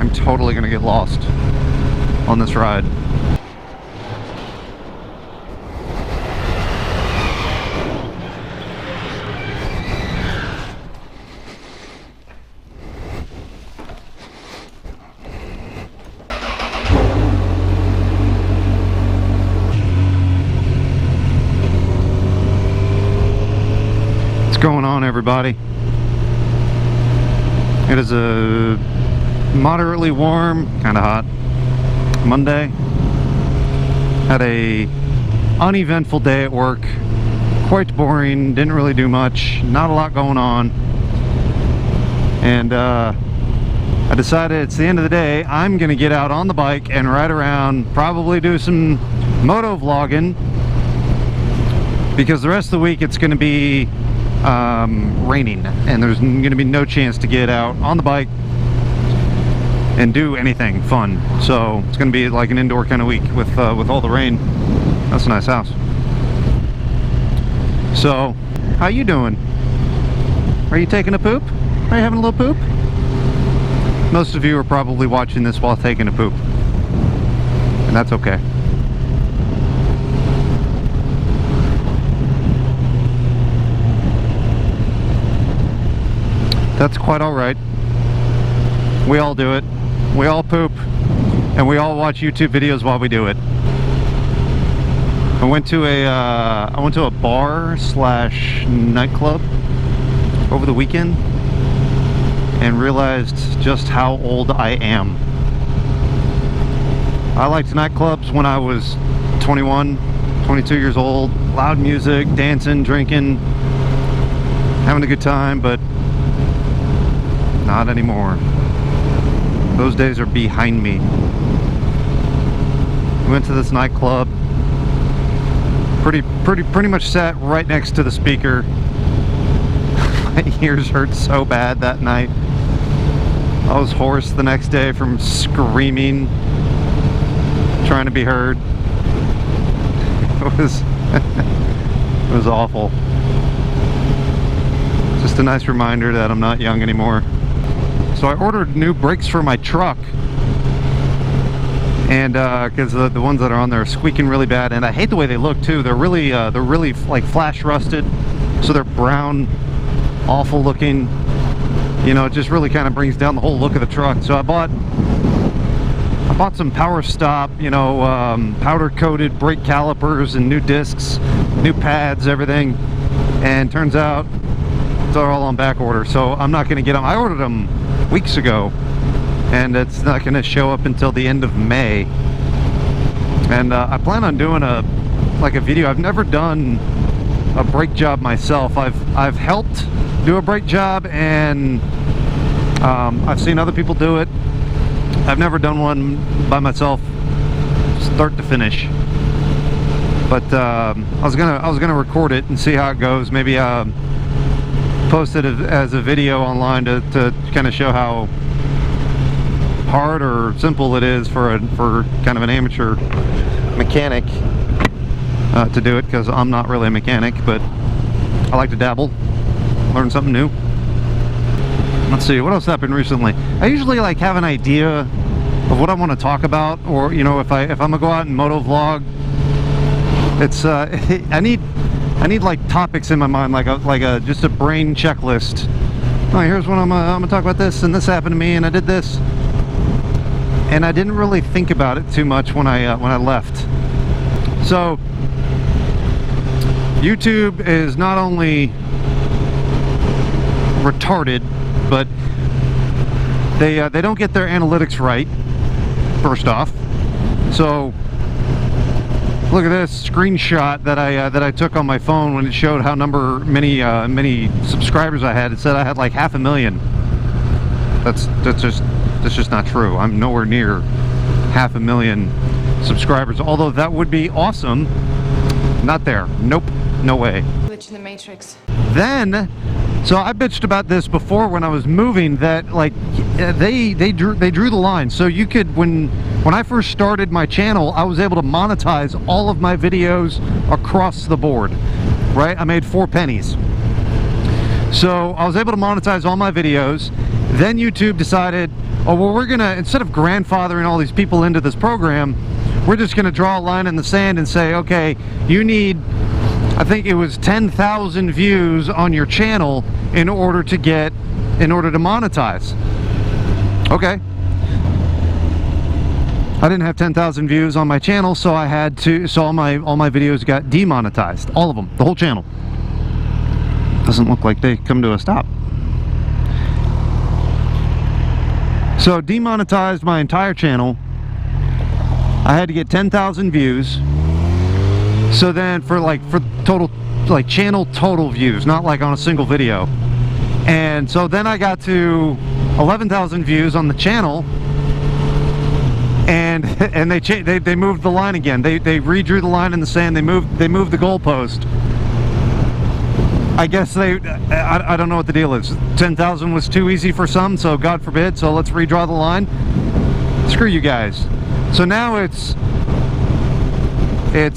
I'm totally gonna get lost on this ride. What's going on, everybody? It is a moderately warm, kind of hot Monday. Had a uneventful day at work. Quite boring, didn't really do much, not a lot going on. And I decided it's the end of the day, I'm gonna get out on the bike and ride around, probably do some motovlogging, because the rest of the week it's gonna be raining and there's gonna be no chance to get out on the bike and do anything fun. So it's gonna be like an indoor kind of week with all the rain. That's a nice house. So how you doing? Are you taking a poop? Are you having a little poop? Most of you are probably watching this while taking a poop, and that's okay. That's quite all right. We all do it. We all poop, and we all watch YouTube videos while we do it. I went to a bar slash nightclub over the weekend and realized just how old I am. I liked nightclubs when I was 21, 22 years old. Loud music, dancing, drinking, having a good time, but not anymore. Those days are behind me. We went to this nightclub. Pretty much sat right next to the speaker. My ears hurt so bad that night. I was hoarse the next day from screaming, trying to be heard. It was awful. Just a nice reminder that I'm not young anymore. So I ordered new brakes for my truck, and because the ones that are on there are squeaking really bad, and I hate the way they look too. They're really like flash rusted, so they're brown, awful looking. You know, it just really kind of brings down the whole look of the truck. So I bought some Power Stop, you know, powder coated brake calipers and new discs, new pads, everything, and turns out they're all on back order. So I'm not going to get them. I ordered them weeks ago, and it's not going to show up until the end of May. And I plan on doing a video. I've never done a brake job myself. I've helped do a brake job, and I've seen other people do it. I've never done one by myself, start to finish. But I was gonna record it and see how it goes. Maybe post it as a video online to kind of show how hard or simple it is for kind of an amateur mechanic to do it, because I'm not really a mechanic, but I like to dabble, learn something new. Let's see, what else happened recently? I usually like have an idea of what I want to talk about, or you know, if I'm gonna go out and motovlog, it's I need like topics in my mind, like a just a brain checklist. Oh, here's what I'm gonna talk about this, and this happened to me, and I did this, and I didn't really think about it too much when I left. So YouTube is not only retarded, but they don't get their analytics right, first off. So look at this screenshot that I took on my phone when it showed how many subscribers I had. It said I had like 500,000. That's just not true. I'm nowhere near 500,000 subscribers, although that would be awesome. Not there. Nope, no way. Glitch in the matrix. Then, so I bitched about this before when I was moving, that like they drew the line. So you could, when I first started my channel, I was able to monetize all of my videos across the board, right? I made 4 pennies. So I was able to monetize all my videos. Then YouTube decided, oh, well, we're gonna, instead of grandfathering all these people into this program, we're just gonna draw a line in the sand and say, okay, you need, I think it was 10,000 views on your channel in order to monetize. Okay. I didn't have 10,000 views on my channel, so I had to, so all my videos got demonetized. All of them, the whole channel. Doesn't look like they come to a stop. So demonetized my entire channel. I had to get 10,000 views. So then for total, like channel total views, not like on a single video. And so then I got to 11,000 views on the channel, and they moved the line again. They redrew the line in the sand. They moved the goalpost. I guess I don't know what the deal is. 10,000 was too easy for some, so God forbid, so let's redraw the line. Screw you guys. So now it's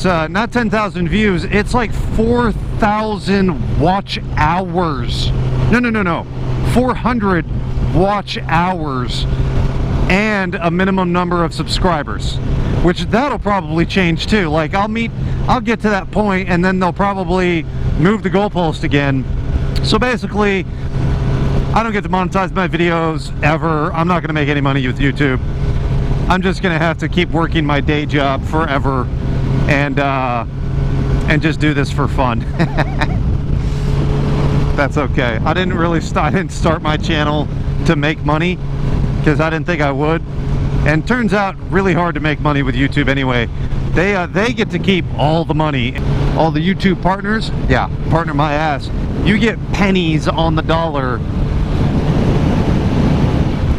not 10,000 views, it's like 4,000 watch hours. No. 400 watch hours and a minimum number of subscribers, which that'll probably change too. Like I'll get to that point and then they'll probably move the goalpost again. So basically, I don't get to monetize my videos ever. I'm not gonna make any money with YouTube. I'm just gonna have to keep working my day job forever and just do this for fun. That's okay. I didn't start my channel to make money, because I didn't think I would. And turns out really hard to make money with YouTube anyway. They get to keep all the money. All the YouTube partners, yeah, partner my ass. You get pennies on the dollar.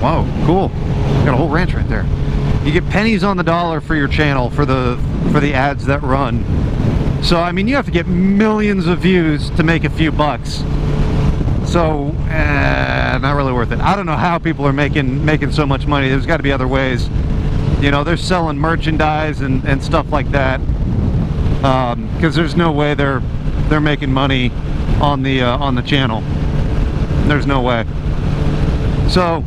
Wow, cool. Got a whole ranch right there. You get pennies on the dollar for your channel for the ads that run. So I mean, you have to get millions of views to make a few bucks. So not really worth it. I don't know how people are making so much money. There's got to be other ways. You know, they're selling merchandise and stuff like that. Because there's no way they're making money on the channel. There's no way. So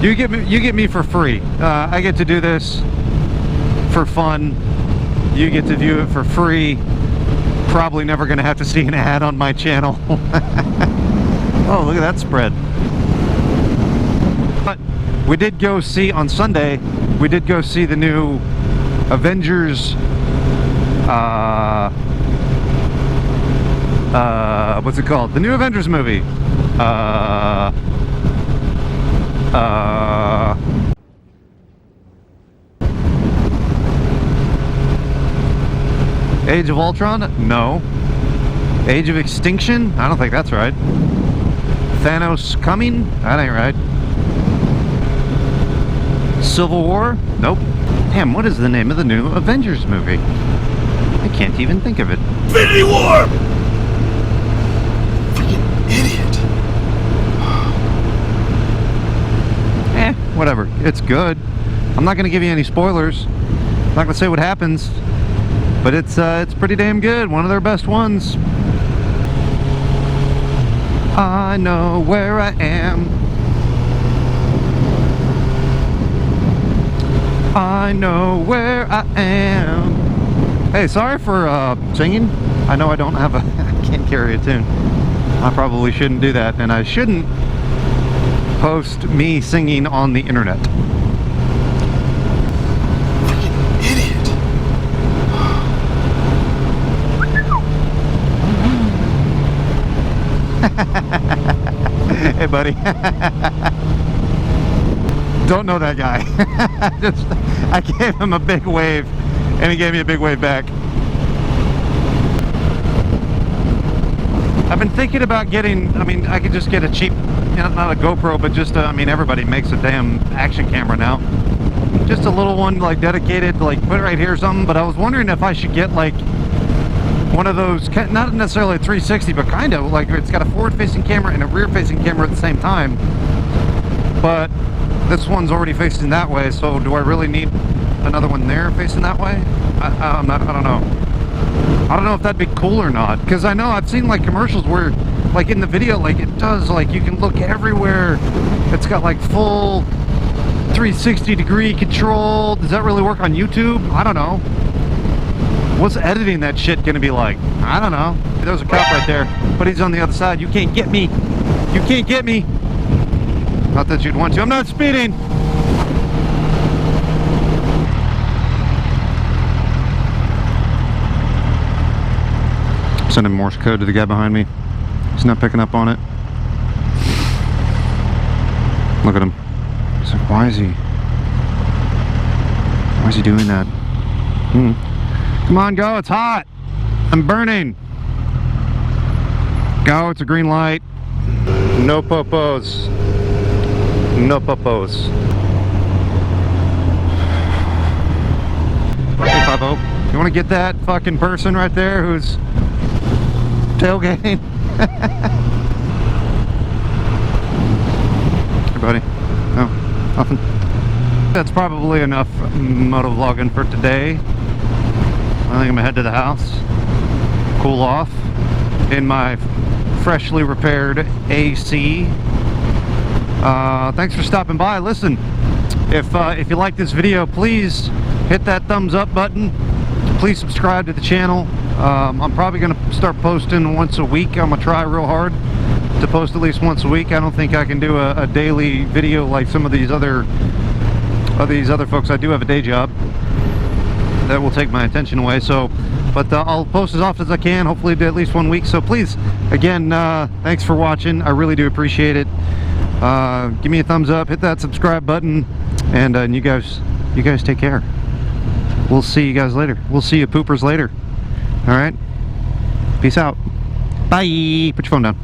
you get me for free. I get to do this for fun. You get to view it for free. Probably never gonna have to see an ad on my channel. Oh, look at that spread. But we did go see on Sunday. We did go see the new Avengers. What's it called? The new Avengers movie. Age of Ultron? No. Age of Extinction? I don't think that's right. Thanos Coming? That ain't right. Civil War? Nope. Damn, what is the name of the new Avengers movie? I can't even think of it. Infinity War! Freaking idiot. Whatever. It's good. I'm not gonna give you any spoilers. I'm not gonna say what happens. But it's pretty damn good. One of their best ones. I know where I am. I know where I am. Hey, sorry for singing. I know I don't have I can't carry a tune. I probably shouldn't do that, and I shouldn't post me singing on the internet. Hey buddy. Don't know that guy. I gave him a big wave and he gave me a big wave back. I've been thinking about getting, I mean, I could just get a cheap, you know, not a GoPro, but just I mean, everybody makes a damn action camera now. Just a little one, like dedicated, like put it right here or something. But I was wondering if I should get like one of those, not necessarily a 360, but kind of like it's got a forward-facing camera and a rear-facing camera at the same time. But this one's already facing that way, so do I really need another one there facing that way? I don't know. I don't know if that'd be cool or not, because I know I've seen like commercials where, like in the video, like it does, like you can look everywhere. It's got like full 360 degree control. Does that really work on YouTube? I don't know. What's editing that shit gonna be like? I don't know. There's a cop right there, but he's on the other side. You can't get me. You can't get me. Not that you'd want to. I'm not speeding. Sending Morse code to the guy behind me. He's not picking up on it. Look at him. He's like, why is he doing that? Come on, go, it's hot. I'm burning. Go, it's a green light. No popos. No popos. Hey, Pablo, you want to get that fucking person right there who's tailgating? Hey, buddy. No, nothing. That's probably enough motovlogging for today. I think I'm gonna head to the house, cool off in my freshly repaired AC. Thanks for stopping by. Listen, if you like this video, please hit that thumbs up button. Please subscribe to the channel. I'm probably gonna start posting once a week. I'm gonna try real hard to post at least once a week. I don't think I can do a daily video like some of these other folks. I do have a day job that will take my attention away, so but I'll post as often as I can, hopefully at least 1 week. So please, again, thanks for watching. I really do appreciate it. Give me a thumbs up, hit that subscribe button, and you guys take care. We'll see you guys later. We'll see you poopers later. All right, peace out. Bye. Put your phone down.